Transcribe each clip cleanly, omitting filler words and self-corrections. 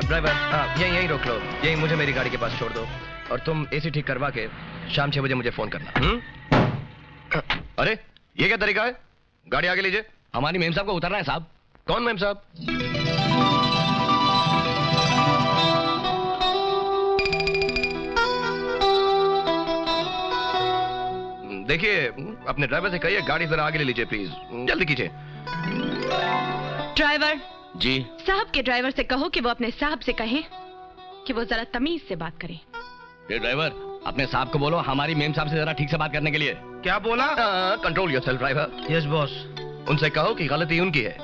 Driver यहीं रोक लो, यहीं मुझे मेरी गाड़ी के पास छोड़ दो और तुम एसी ठीक करवा के शाम 6 बजे मुझे फोन करना। अरे ये क्या तरीका है? गाड़ी आगे लीजिए। हमारी मेम साहब को उतरना है साहब। कौन मेम साहब? देखिए अपने ड्राइवर से कहिए गाड़ी जरा आगे ले लीजिए प्लीज, जल्दी कीजिए। ड्राइवर जी। साहब के ड्राइवर से कहो कि वो अपने साहब से कहें कि वो जरा तमीज से बात करें। ये ड्राइवर अपने साहब को बोलो हमारी मेम साहब से जरा ठीक से बात करने के लिए। क्या बोला? Control yourself driver. Yes boss. उनसे कहो कि गलती उनकी है,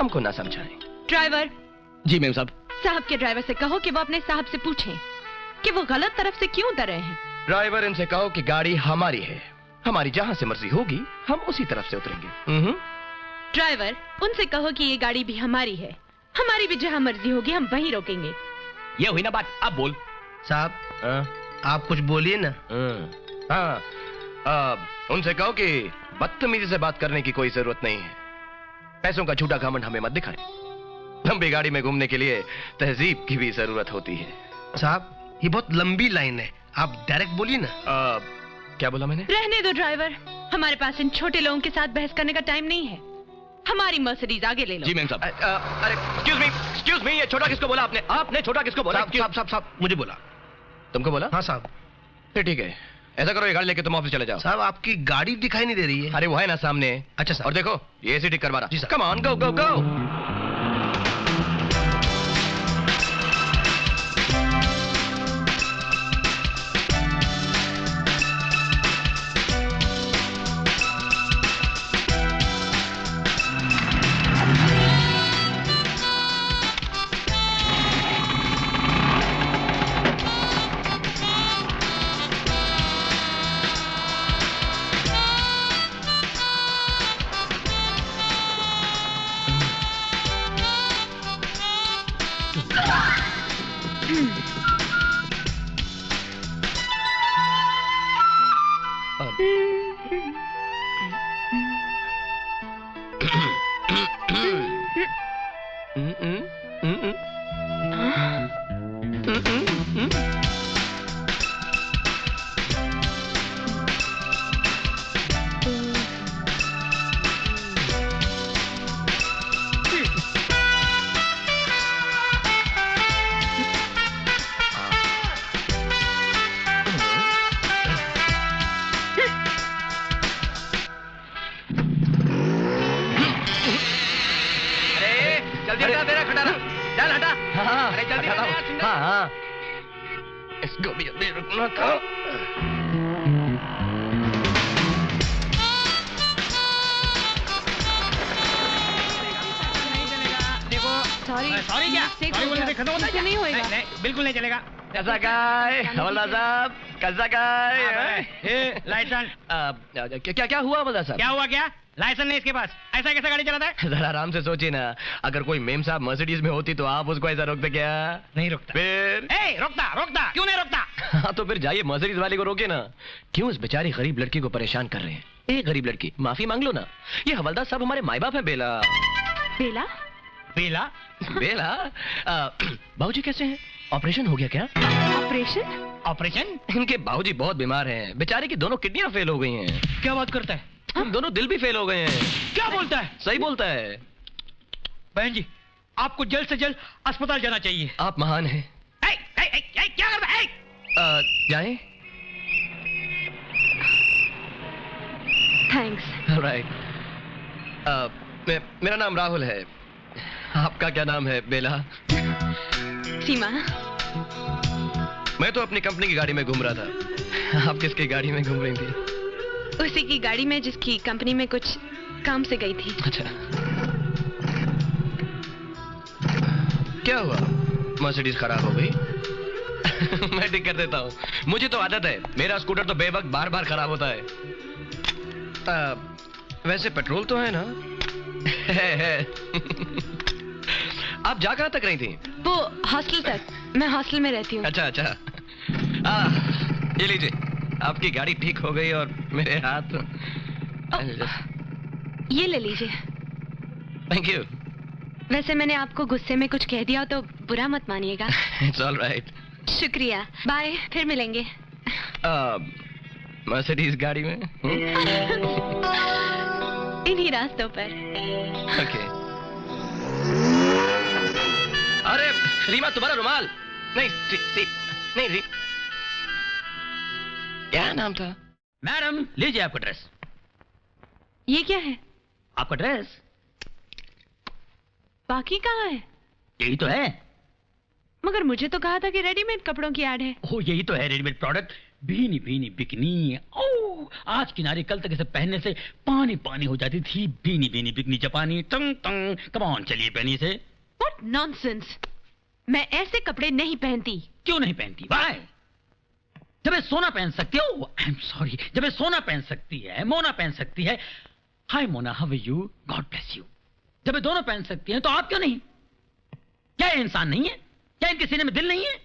हमको ना समझाएं। ड्राइवर। जी मेम साहब। साहब के ड्राइवर से कहो कि वो अपने साहब से पूछें कि वो गलत तरफ से क्यों उतर रहे हैं। ड्राइवर इनसे कहो कि गाड़ी हमारी है, हमारी जहां से मर्जी होगी हम उसी तरफ से उतरेंगे। ड्राइवर उनसे कहो कि ये गाड़ी भी हमारी है, हमारी भी जहां मर्जी होगी हम वहीं रोकेंगे। ये हुई ना बात, अब बोल। साहब आप कुछ बोलिए ना। उनसे कहो कि बदतमीजी से बात करने की कोई जरूरत नहीं है, पैसों का झूठा घमंड हमें मत दिखाएं। लंबी गाड़ी में घूमने के लिए तहजीब की भी जरूरत होती है। साहब ये बहुत लंबी लाइन है, आप डायरेक्ट बोलिए ना। क्या बोला मैंने? रहने दो ड्राइवर, हमारे पास इन छोटे लोगों के साथ बहस करने का टाइम नहीं है। हमारी मर्सिडीज आगे ले लो। जी मैम साहब। अरे एक्सक्यूज मी, ये छोटा किसको बोला आपने? आपने छोटा किसको बोला? साहब मुझे बोला। तुमको बोला? हाँ साहब। फिर ठीक है, ऐसा करो ये गाड़ी लेके तुम ऑफिस चले जाओ। साहब आपकी गाड़ी दिखाई नहीं दे रही है। अरे वो है ना सामने। अच्छा सर। और देखो ये एसी ठीक करवा रहा। जी सर। कम ऑन, गो गो गो। इसको भी अभी रुकना था। सॉरी क्या? सॉरी बोलने से खत्म होता है? नहीं होएगा। नहीं, बिल्कुल नहीं चलेगा। कैसा गाय हवलदार साहब, कैसा गाय? लाइसेंस। क्या हुआ हवलदार साहब? क्या हुआ? क्या लाइसेंस नहीं इसके पास? ऐसा कैसा गाड़ी चलाता है? जरा आराम से सोचिए ना, अगर कोई मेम साहब मर्सिडीज में होती तो आप उसको ऐसा रोकते क्या? नहीं रोकता। फिर रोकता क्यों नहीं रोकता? हाँ तो फिर जाइए मर्सिडीज वाले को रोके ना। क्यों इस बेचारी गरीब लड़की को परेशान कर रहे हैं? एक गरीब लड़की, माफी मांग लो ना। ये हवलदार साहब हमारे माई बाप है। बेला बेला बेला बेला बाबूजी कैसे हैं? ऑपरेशन हो गया क्या? ऑपरेशन? इनके बाबूजी बहुत बीमार हैं, बेचारे की दोनों किडनियां फेल हो गई हैं। क्या बात करता है? दोनों दिल भी फेल हो गए हैं। क्या बोलता है? सही बोलता है। बहन जी आपको जल्द से जल्द अस्पताल जाना चाहिए। आप महान हैं। क्या करता है? जाएं? थैंक्स। राइट। मेरा नाम राहुल है, आपका क्या नाम है? बेला। सीमा। मैं तो अपनी कंपनी की गाड़ी में घूम रहा था, आप किसकी गाड़ी में घूम रही थी? उसी की गाड़ी में जिसकी कंपनी में कुछ काम से गई थी। अच्छा, क्या हुआ? मर्सिडीज खराब हो गई? मैं ठीक कर देता हूँ, मुझे तो आदत है। मेरा स्कूटर तो बेवक्त बार बार खराब होता है। वैसे पेट्रोल तो है ना? है। आप जा कहाँ तक रही थी? वो हॉस्टल तक। मैं हॉस्टल में रहती हूँ। अच्छा अच्छा। ये लीजिए, आपकी गाड़ी ठीक हो गई और मेरे हाथ। ये ले लीजिए। Thank you. वैसे मैंने आपको गुस्से में कुछ कह दिया हो तो बुरा मत मानिएगा। It's all right. शुक्रिया, बाय, फिर मिलेंगे। मर्सिडीज गाड़ी में। इन्हीं रास्तों पर। ओके। अरे रीमा, तुम्हारा रुमाल। नहीं नहीं, क्या नाम था? मैडम लीजिए आपका ड्रेस। ये क्या है? आपका ड्रेस। बाकी कहाँ है? यही तो है। मगर मुझे तो कहा था कि रेडीमेड कपड़ों की ऐड है। ओ यही तो है रेडीमेड प्रोडक्ट। भीनी भीनी बिकनी। ओ आज की नारी कल तक इसे पहनने से पानी पानी हो जाती थी। भीनी भीनी बिकनी जापानी। टंग टंग। कम ऑन, चलिए पहनिए इसे। What nonsense! मैं ऐसे कपड़े नहीं पहनती। क्यों नहीं पहनती? बाय। जब ये सोना पहन सकती हो, आई एम सॉरी, जब ये सोना पहन सकती है, मोना पहन सकती है। Hi Mona, how are you? God bless you. जब ये दोनों पहन सकती हैं तो आप क्यों नहीं? क्या ये इंसान नहीं है? क्या इनके सीने में दिल नहीं है?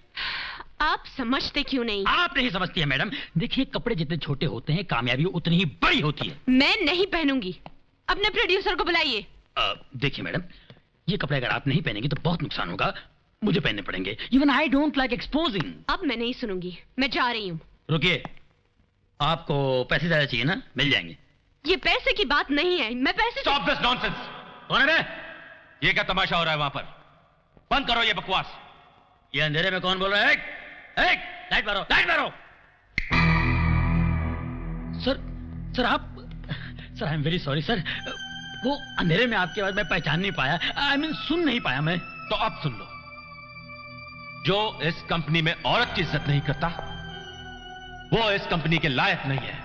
आप समझते क्यों नहीं? आप नहीं समझती है मैडम। देखिए कपड़े जितने छोटे होते हैं कामयाबी उतनी ही बड़ी होती है। मैं नहीं पहनूंगी। अपने प्रोड्यूसर को बुलाइए। देखिए मैडम, ये कपड़े अगर आप नहीं पहनेंगे तो बहुत नुकसान होगा। मुझे पहनने पड़ेंगे। Even I don't like exposing. अब मैं नहीं सुनूंगी, मैं जा रही हूँ। रुकिए, आपको पैसे ज्यादा चाहिए ना? मिल जाएंगे। ये पैसे की बात नहीं है, मैं पैसे। Stop this nonsense. कौन है बे? ये क्या तमाशा हो रहा है वहां पर? बंद करो ये बकवास। ये अंधेरे में कौन बोल रहा है? लाइट मारो, लाइट मारो। Sir I am very sorry sir. वो अंधेरे में आपकी आवाज मैं पहचान नहीं पाया। आई मीन सुन नहीं पाया मैं। तो अब सुन लो, जो इस कंपनी में औरत की इज्जत नहीं करता वो इस कंपनी के लायक नहीं है।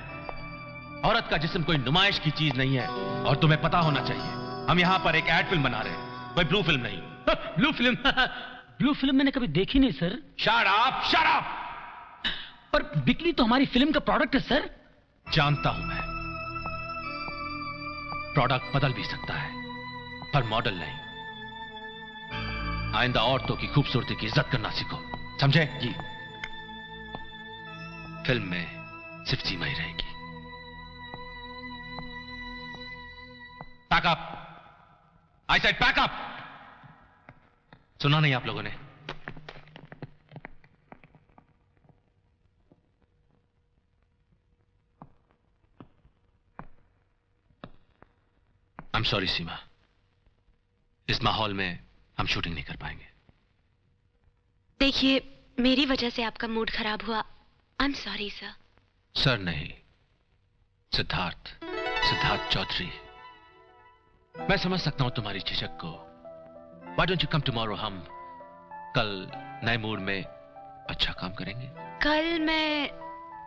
औरत का जिस्म कोई नुमाइश की चीज नहीं है और तुम्हें पता होना चाहिए। हम यहां पर एक एड फिल्म बना रहे हैं, कोई ब्लू फिल्म नहीं। Blue film? ब्लू फिल्म मैंने कभी देखी नहीं sir. Shut up, shut up. पर बिकनी तो हमारी फिल्म का प्रोडक्ट है सर। जानता हूं मैं, प्रोडक्ट बदल भी सकता है पर मॉडल नहीं। आइंदा औरतों की खूबसूरती की इज्जत करना सीखो, समझे? जी। फिल्म में सिर्फ सीमा ही रहेगी। Pack up, I said pack up. सुना नहीं आप लोगों ने? आई एम सॉरी सीमा, इस माहौल में हम शूटिंग नहीं कर पाएंगे। देखिए, मेरी वजह से आपका मूड खराब हुआ। आई एम सॉरी सर। सर नहीं, सिद्धार्थ चौधरी। मैं समझ सकता हूं तुम्हारी झिझक को। Why don't you come tomorrow? हम कल नए मूड में अच्छा काम करेंगे। कल मैं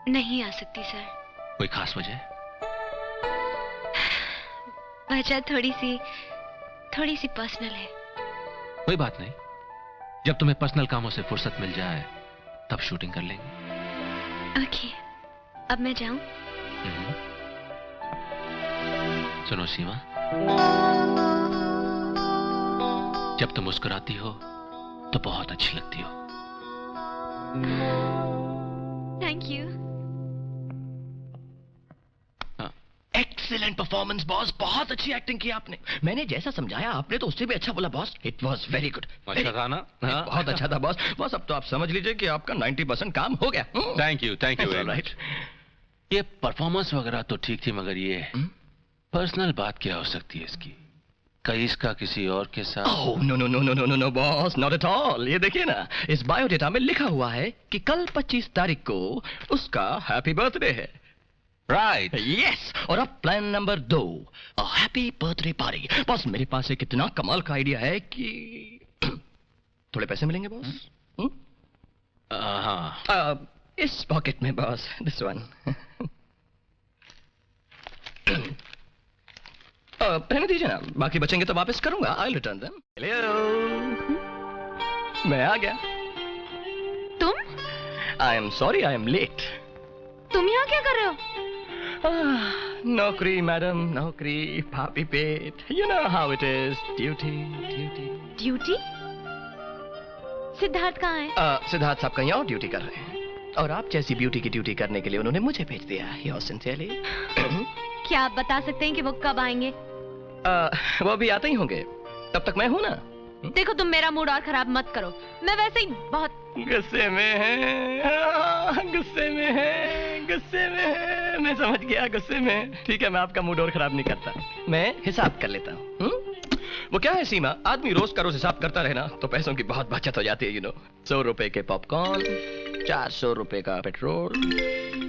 नहीं आ सकती सर। कोई खास वजह? वजह थोड़ी सी पर्सनल है। कोई बात नहीं, जब तुम्हें पर्सनल कामों से फुर्सत मिल जाए तब शूटिंग कर लेंगे। ओके, अब मैं जाऊं? सुनो सीमा, जब तुम मुस्कुराती हो तो बहुत अच्छी लगती हो। Thank you. Excellent performance boss, बहुत अच्छी एक्टिंग की आपने। मैंने जैसा समझाया आपने तो उससे भी अच्छा बोला boss. It was very good. अच्छा था ना? हाँ? बहुत अच्छा था बॉस। बस अब तो आप समझ लीजिए कि आपका 90% काम हो गया। Thank you right. ये परफॉर्मेंस वगैरह तो ठीक थी, मगर ये पर्सनल बात क्या हो सकती है इसकी? कहीं इसका किसी और के साथ? Oh no no no no no no boss, not at all. ये देखिए ना, इस बायोडेटा में लिखा हुआ है कि कल 25 तारीख को उसका हैप्पी बर्थडे है। राइट। यस। और अब plan number 2, happy birthday party. Boss मेरे पास एक इतना कमाल का आइडिया है कि थोड़े पैसे मिलेंगे बॉस। हाँ, इस पॉकेट में बॉस, दिस वन। रहने दीजिए ना, बाकी बचेंगे तो वापस करूंगा। आई रिटर्न देम। हेलो, मैं आ गया। तुम? I am sorry, I am late. तुम यहाँ क्या कर रहे हो? नौकरी मैडम, नौकरी, पापी पेट, you know how it is. Duty. Duty? Siddharth कहाँ है? सिद्धार्थ साहब कहीं और ड्यूटी कर रहे हैं और आप जैसी ब्यूटी की ड्यूटी करने के लिए उन्होंने मुझे भेज दिया। Your sincerely. क्या आप बता सकते हैं कि वो कब आएंगे? वो भी आते ही होंगे। तब तक मैं हूं ना। देखो तुम मेरा मूड और खराब मत करो, मैं वैसे ही बहुत गुस्से में है, गुस्से में है, गुस्से में है। मैं समझ गया, गुस्से में है। ठीक है, मैं आपका मूड और खराब नहीं करता, मैं हिसाब कर लेता हूँ। वो क्या है सीमा, आदमी रोज का रोज हिसाब करता रहे ना तो पैसों की बहुत बचत हो जाती है, 100 रुपए के पॉपकॉर्न, 400 रुपए का पेट्रोल,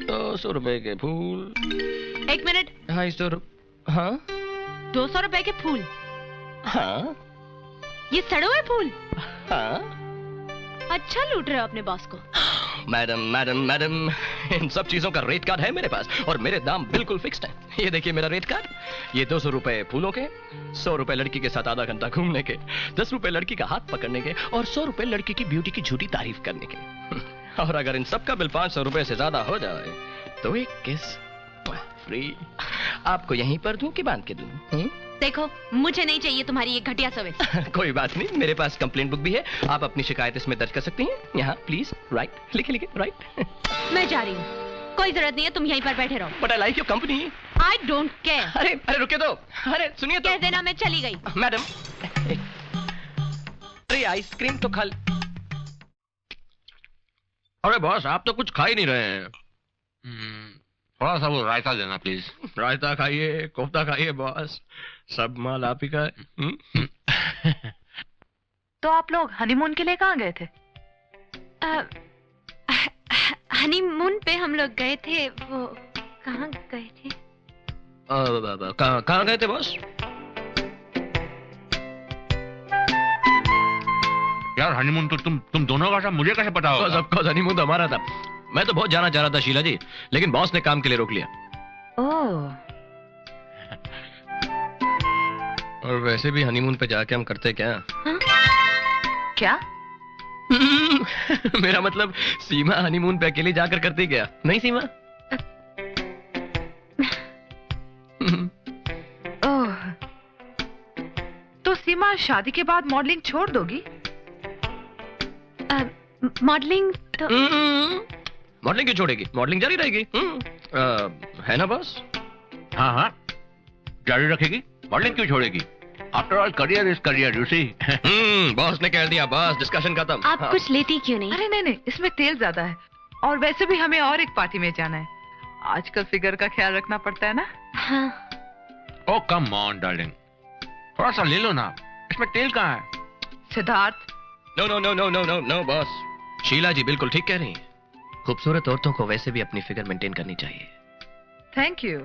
200 रुपए के फूल। 1 मिनट। 250 रुपए। हाँ 200 रुपए के फूल? हाँ ये सड़े हुए फूल? हाँ। अच्छा लूट रहे हो अपने बॉस को। मैडम मैडम मैडम, इन सब चीजों का रेट कार्ड है मेरे पास और मेरे दाम बिल्कुल फिक्स्ड हैं। ये देखिए मेरा रेट कार्ड, ये 200 रुपए फूलों के, 100 रुपए लड़की के साथ आधा घंटा घूमने के, 10 रुपए लड़की का हाथ पकड़ने के और 100 रुपए लड़की की ब्यूटी की झूठी तारीफ करने के। और अगर इन सब का बिल 500 रुपए से ज्यादा हो जाए तो एक किस फ्री। आपको यहीं पर दूं कि बांध के दूं? देखो मुझे नहीं चाहिए तुम्हारी ये घटिया सर्विस। कोई बात नहीं, मेरे पास कंप्लेंट बुक भी है, आप अपनी शिकायत इसमें दर्ज कर सकती हैं। यहाँ प्लीज राइट, लिखे लिखे राइट। मैं जा रही हूँ, कोई जरूरत नहीं है, तुम यहीं पर बैठे रहो। But I like your company. I don't care. अरे अरे रुके दो, अरे सुनिए तो। कह देना मैं चली गई। मैडम, अरे आइसक्रीम तो खा। अरे बॉस, आप तो कुछ खा ही नहीं रहे हैं। थोड़ा सा वो रायता देना प्लीज। रायता खाइए, कोफ्ता खाइए बॉस, सब माल आप ही का है। तो आप लोग हनीमून के लिए कहाँ गए थे? हनीमून पे हम लोग गए थे, वो कहाँ गए थे? कहाँ गए थे बॉस? यार हनीमून तो तुम दोनों का था, मुझे कैसे पता होगा? सबको हनीमून तो हमारा था। मैं तो बहुत जाना चाह रहा था शीला जी, लेकिन बॉस ने काम के लिए रोक लिया। ओह। और वैसे भी हनीमून पे जाके हम करते क्या? क्या? मेरा मतलब सीमा हनीमून पे अकेली जाकर करती क्या? नहीं सीमा? ओह, तो सीमा शादी के बाद मॉडलिंग छोड़ दोगी? मॉडलिंग तो मॉडलिंग क्यों छोड़ेगी? मॉडलिंग जारी रहेगी। है ना बॉस? हाँ हाँ, जारी रखेगी। मॉडलिंग क्यों छोड़ेगी? After all career is career, you see. Boss ने कह दिया, बस डिस्कशन खत्म। आप कुछ लेती क्यों नहीं? अरे नहीं, इसमें तेल ज्यादा है और वैसे भी हमें और एक पार्टी में जाना है। आजकल फिगर का ख्याल रखना पड़ता है ना। हाँ। ओ कम ऑन डार्लिंग, थोड़ा सा ले लो ना, इसमें तेल कहाँ है? Siddharth. No no no no no no no boss, Sheela ji बिल्कुल ठीक कह रही हैं। खूबसूरत औरतों को वैसे भी अपनी फिगर मेंटेन करनी चाहिए। Thank you.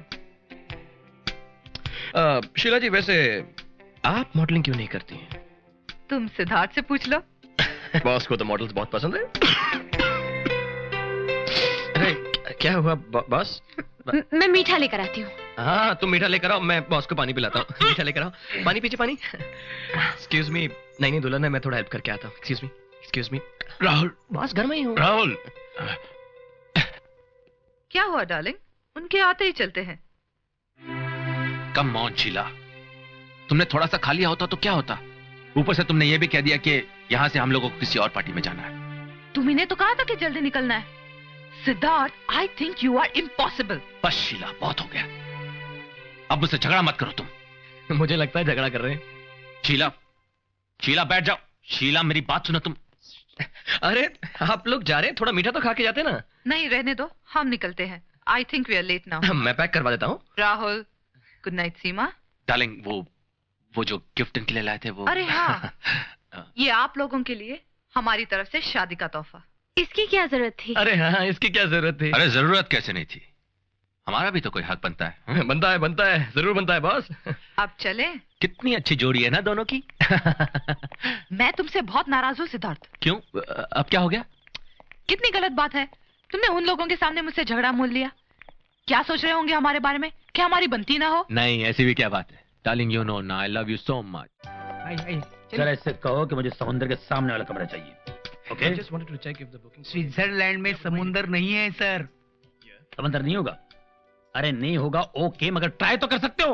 शीला जी वैसे आप मॉडलिंग क्यों नहीं करती हैं? तुम सिद्धार्थ से पूछ लो। बॉस को तो मॉडल्स बहुत पसंद है। अरे क्या हुआ बॉस? मैं मीठा लेकर आती हूँ। हाँ तुम मीठा लेकर आओ, मैं बॉस को पानी पिलाता हूँ। मीठा लेकर आओ, पानी पीछे पानी। एक्सक्यूज मी, नहीं दुल्हन है, मैं थोड़ा हेल्प करके आता हूँ। Excuse me. राहुल, बॉस घर में ही हूँ। राहुल। क्या हुआ डार्लिंग? उनके आते ही चलते हैं। कम ऑन शीला, तुमने थोड़ा सा खा लिया होता तो क्या होता? ऊपर से तुमने ये भी कह दिया कि यहाँ से हम लोगों को किसी और पार्टी में जाना है। तुम्ही तो कहा था कि जल्दी निकलना है। Siddharth, I think you are impossible. बस शीला, बहुत हो गया, अब मुझसे झगड़ा मत करो तुम। मुझे लगता है झगड़ा कर रहे हैं। शीला, शीला बैठ जाओ। शीला मेरी बात सुनो तुम। अरे आप लोग जा रहे हैं, थोड़ा मीठा तो खा के जाते ना। नहीं रहने दो, हम निकलते हैं। I think we are late now. मैं पैक करवा देता हूँ। Rahul, good night. Seema darling, वो जो गिफ्ट इनके लिए लाए थे वो। अरे हाँ, ये आप लोगों के लिए हमारी तरफ से शादी का तोहफा। इसकी क्या जरूरत थी? अरे हाँ, इसकी क्या जरूरत थी? अरे जरूरत कैसे नहीं थी, हमारा भी तो कोई हक बनता है। बनता है, जरूर बनता है बॉस। अब चले? कितनी अच्छी जोड़ी है ना दोनों की। मैं तुमसे बहुत नाराज हूँ सिद्धार्थ। क्यों, अब क्या हो गया? कितनी गलत बात है, तुमने उन लोगों के सामने मुझसे झगड़ा मोल लिया। क्या सोच रहे होंगे हमारे बारे में, क्या हमारी बनती ना हो? नहीं, ऐसी भी क्या बात है डार्लिंग, यू नो ना, I love you so much. जरा इससे कहो कि मुझे समुद्र के सामने वाला कमरा चाहिए। Okay? I just wanted to check if the booking- Switzerland में समुंदर नहीं है सर। समुद्र नहीं होगा? अरे नहीं होगा ओके, मगर ट्राई तो कर सकते हो।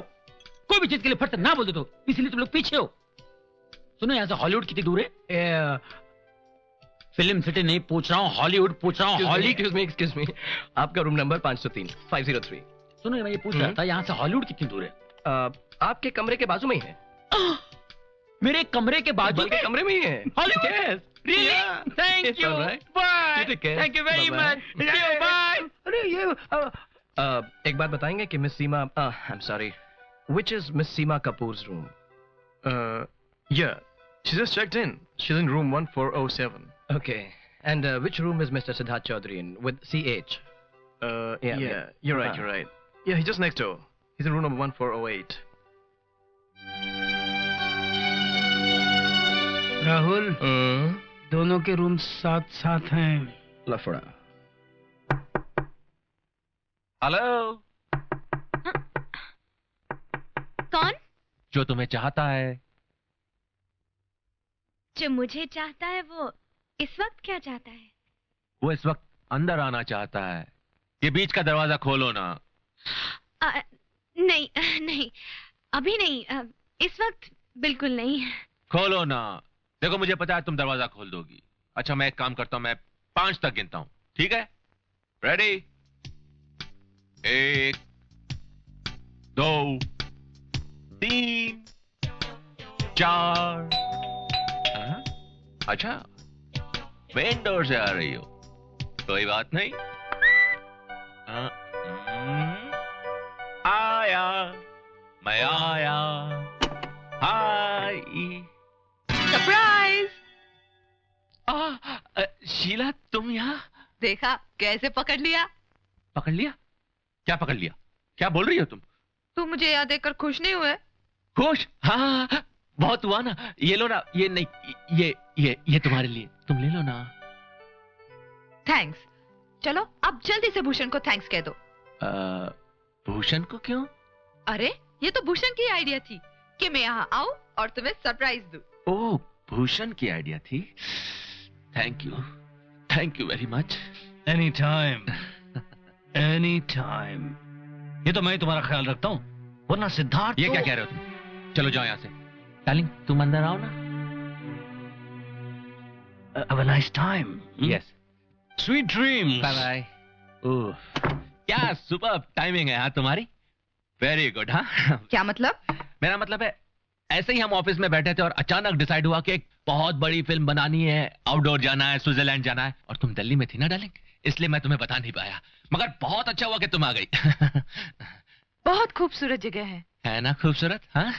कोई भी चीज के लिए फट से ना बोल दो तो इसलिए तुम लोग पीछे हो। सुनो, यहाँ से हॉलीवुड कितनी दूर है? फिल्म सिटी नहीं पूछ रहा हूँ, हॉलीवुड पूछ रहा हूँ। Excuse me. आपका रूम नंबर 503 503। सुनो, मैं ये पूछ रहा था यहाँ से हॉलीवुड कितनी दूर है? आपके कमरे के बाजू में ही है। मेरे कमरे के बाजू बल्कि में कमरे में ही है। Hollywood? Yes. Really? Yeah. Thank It's you. all right. Bye. You take care. Thank you very Bye-bye. much. See you. Bye. अरे ये एक बात बताएंगे कि miss Seema, I am sorry, which is Miss Seema Kapoor's room? Yeah, she just checked in. She's in room 1407. Okay. And which room is Mr. Siddharth Chaudhary in with CH? Yeah, you're right, you're right. Yeah, he's just next door. He's in room number 1408. Rahul, दोनों के room साथ साथ हैं। लफड़ा। Hello. कौन? जो तुम्हें चाहता है। जो मुझे चाहता है वो इस वक्त क्या चाहता है? वो इस वक्त अंदर आना चाहता है। ये बीच का दरवाजा खोलो ना। नहीं नहीं, अभी नहीं, इस वक्त बिल्कुल नहीं। खोलो ना। देखो मुझे पता है तुम दरवाजा खोल दोगी। अच्छा मैं एक काम करता हूं, मैं 5 तक गिनता हूं, ठीक है? रेडी? 1 2 3 4। अच्छा मेन डोर से आ रही हो, कोई बात नहीं। आया, मैं आया। हाय। सरप्राइज! शीला तुम यहाँ? देखा कैसे पकड़ लिया? पकड़ लिया? क्या पकड़ लिया? क्या बोल रही हो तुम? तुम मुझे याद देखकर खुश नहीं हुए? खुश? हाँ बहुत हुआ ना। ये लो ना। ये नहीं, ये तुम्हारे लिए, तुम ले लो ना। थैंक्स। चलो अब जल्दी से भूषण को थैंक्स कह दो। भूषण को क्यों? अरे ये तो भूषण की आइडिया थी कि मैं यहाँ आऊँ और तुम्हें सरप्राइज दूँ। ओह भूषण की आइडिया थी। Thank you very much. Any time, any time. ये तो मैं तुम्हारा ख्याल रखता हूँ, वरना सिद्धार्थ। ये क्या कह रहे हो तुम? चलो जाओ यहाँ से। डार्लिंग तुम अंदर आओ ना। Have a nice time. Yes. Sweet dreams. Bye bye. Oh क्या सुपर टाइमिंग है हाँ तुम्हारी। Very good. हाँ क्या मतलब? मेरा मतलब है ऐसे ही हम ऑफिस में बैठे थे और अचानक डिसाइड हुआ कि एक बहुत बड़ी फिल्म बनानी है, आउटडोर जाना है, स्विट्जरलैंड जाना है। और तुम दिल्ली में थी ना डार्लिंग, इसलिए मैं तुम्हें बता नहीं पाया। मगर बहुत अच्छा हुआ कि तुम आ गई। बहुत खूबसूरत जगह है ना खूबसूरत? हाँ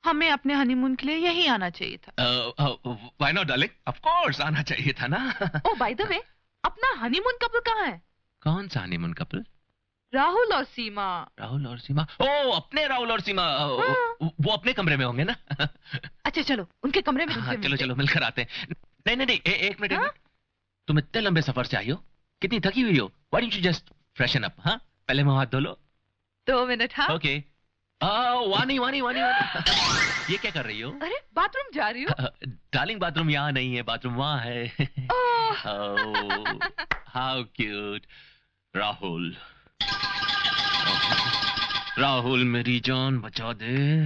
हमें अपने हनीमून के लिए यही आना चाहिए था। Why not darling, of course आना चाहिए था ना। ओ बाय द वे, अपना हनीमून कपल कहाँ है? कौन सा हनीमून कपल? राहुल और सीमा। राहुल और सीमा? ओ अपने राहुल और सीमा। वो अपने कमरे में होंगे ना। अच्छा चलो उनके कमरे में। हाँ, चलो मिलकर आते हैं। नहीं एक मिनट। तुम इतने लंबे सफर से आई हो, कितनी थकी हुई हो। Why don't you just freshen up? हाँ पहले मुंह हाथ धो लो। 2 मिनट। हाँ ओके। वानी ये क्या कर रही हो? अरे बाथरूम जा रही हूँ। डार्लिंग बाथरूम यहाँ नहीं है, बाथरूम वहाँ है। How cute. राहुल मेरी जान बचा दे।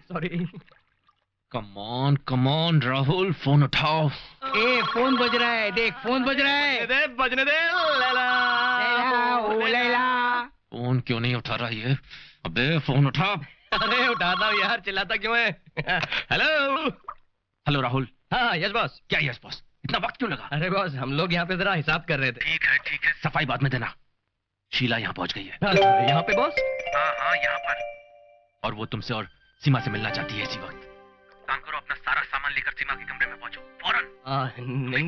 Sorry. Come on Rahul phone उठाओ। ए फोन बज रहा है, देख फोन बज रहा है। बजने दे। लैला। फोन क्यों नहीं उठा रहा ये? अबे फोन उठा। अरे उठाता हूँ यार, चिल्लाता क्यों है? हेलो राहुल। हाँ यस बॉस। क्या यस बॉस? इतना वक्त क्यों लगा? अरे बॉस हम लोग यहाँ पे जरा हिसाब कर रहे थे। ठीक है सफाई बाद में देना। शीला यहाँ पहुंच गई है। यहाँ पे बॉस? हाँ यहाँ पर। और वो तुमसे और सीमा से मिलना चाहती है इसी वक्त। काम करो अपना सारा सामान लेकर सीमा के कमरे में पहुंचो फौरन।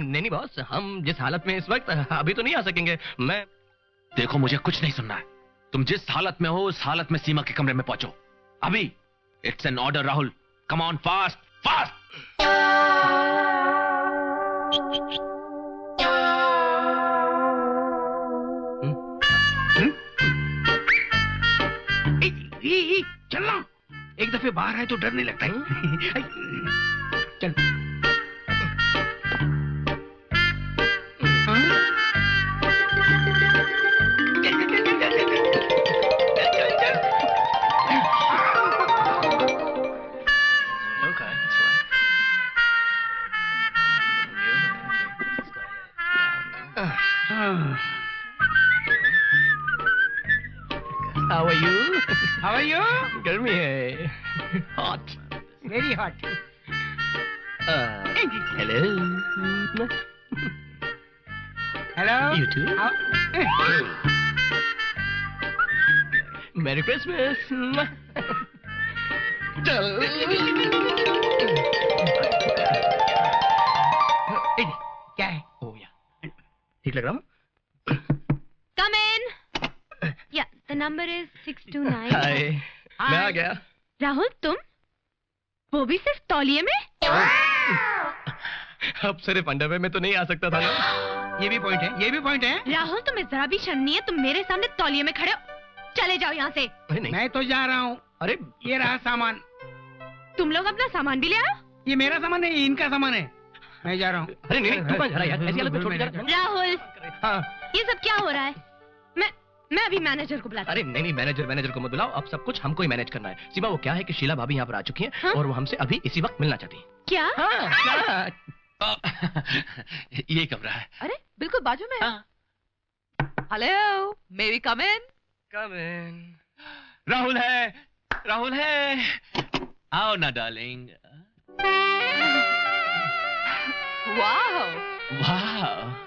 नहीं बॉस, हम जिस हालत में इस वक्त अभी तो नहीं आ सकेंगे। मैं देखो मुझे कुछ नहीं सुनना है। तुम जिस हालत में हो उस हालत में सीमा के कमरे में पहुंचो अभी। It's an order Rahul, come on fast fast. चलना, एक दफे बाहर आए तो डर नहीं लगता है। चल। How are you? How are you? गर्मी है. Hot. Very hot. Hello. Hello. You too. Merry Christmas. क्या है? Oh yeah. ठीक लग रहा हूँ? Come in. Yeah, the number is 629. Hi. मैं आ गया. राहुल तुम? वो भी सिर्फ तौलिए में? अब सिर्फ अंडरवेयर में तो नहीं आ सकता था ना? ये भी पॉइंट है, ये भी पॉइंट है. राहुल तुम्हें जरा भी शर्म नहीं है? तुम मेरे सामने तौलिए में खड़े हो. चले जाओ यहाँ से. अरे नहीं. मैं तो जा रहा हूँ. अरे ये रहा सामान. तुम लोग अपना सामान भी ले आओ. ये मेरा सामान नहीं, इनका सामान है. मैं जा रहा हूँ. अरे नहीं, तू कहाँ जा रहा है यार? ऐसी हालत में छोड़ के जा रहा है? राहुल हाँ. ये सब क्या हो रहा है? मैं अभी मैनेजर को बुलाती हूँ. अरे नहीं, मैनेजर को मत बुलाओ. अब सब कुछ हमको ही मैनेज करना है. सीमा, वो क्या है कि शीला भाभी यहाँ पर आ चुकी हैं. हाँ? और वो हमसे अभी इसी वक्त मिलना चाहती हैं. क्या? हाँ. ये कमरा है. अरे बिल्कुल बाजू में. Hello, may we come in? Come in. Rahul है. आओ ना डार्लिंग. वाह. वाह.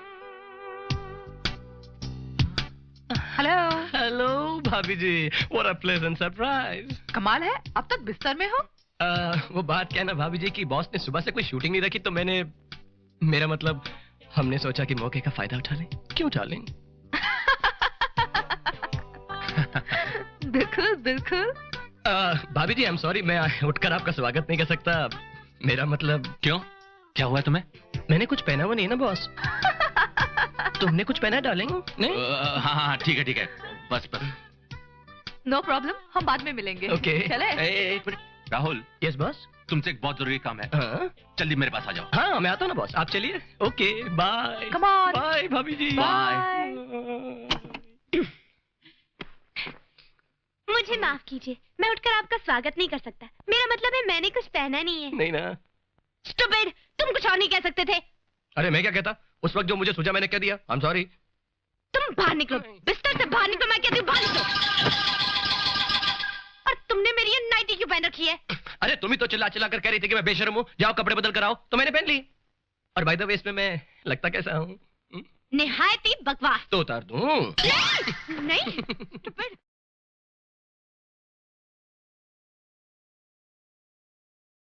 हेलो. हेलो भाभी जी. What a pleasant surprise. कमाल है, अब तक बिस्तर में हो. वो बात क्या है ना भाभी जी, कि बॉस ने सुबह से कोई शूटिंग नहीं रखी, तो मेरा मतलब हमने सोचा कि मौके का फायदा उठा लें. क्यों उठा लें? बिल्कुल बिल्कुल. भाभी जी, आई एम सॉरी, मैं उठकर आपका स्वागत नहीं कर सकता. मेरा मतलब. क्यों? क्या हुआ तुम्हें? मैंने कुछ पहना हुआ नहीं ना बॉस. तुमने कुछ पहना है डार्लिंग? नहीं. हाँ ठीक है. बस. नो प्रॉब्लम, हम बाद में मिलेंगे. ओके. चले. एक मिनट. राहुल. Yes boss. तुमसे एक बहुत जरूरी काम है. हाँ. जल्दी मेरे पास आ जाओ. हाँ, मैं आता हूँ ना बॉस. आप चलिए. Okay, bye. Come on. Bye भाभी जी. Bye. मुझे माफ कीजिए, मैं उठकर आपका स्वागत नहीं कर सकता. मेरा मतलब है मैंने कुछ पहना नहीं है. नहीं ना. स्टूपिड, तुम कुछ और नहीं कह सकते थे. अरे मैं क्या कहता? उस वक्त जो मुझे सूझा मैंने कह दिया. आई एम सॉरी. तुम बाहर निकलो, बिस्तर से बाहर निकलो. मैं कहती हूँ बाहर निकलो. और तुमने मेरी ये नाइटी क्यों पहन रखी है? अरे तुम ही तो चिल्ला कर कह रही थी कि मैं बेशर्म हूँ, जाओ कपड़े बदल कर आओ, तो मैंने पहन ली. और बाय द वे, इसमें मैं लगता कैसा हूँ? निहायत ही बकवास. तो उतार दूं? नहीं. Stupid.